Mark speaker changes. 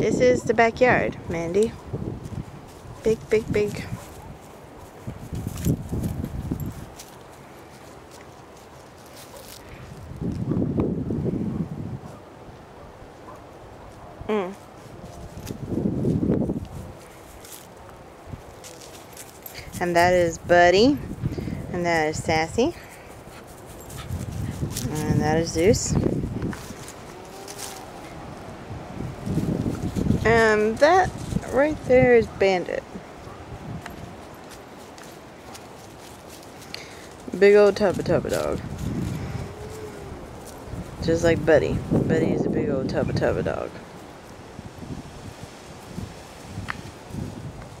Speaker 1: This is the backyard, Mandy. Big, big, big. And that is Buddy. And that is Sassy. And that is Zeus. And that right there is Bandit. Big old tubba dog. Just like Buddy. Buddy is a big old tubba dog.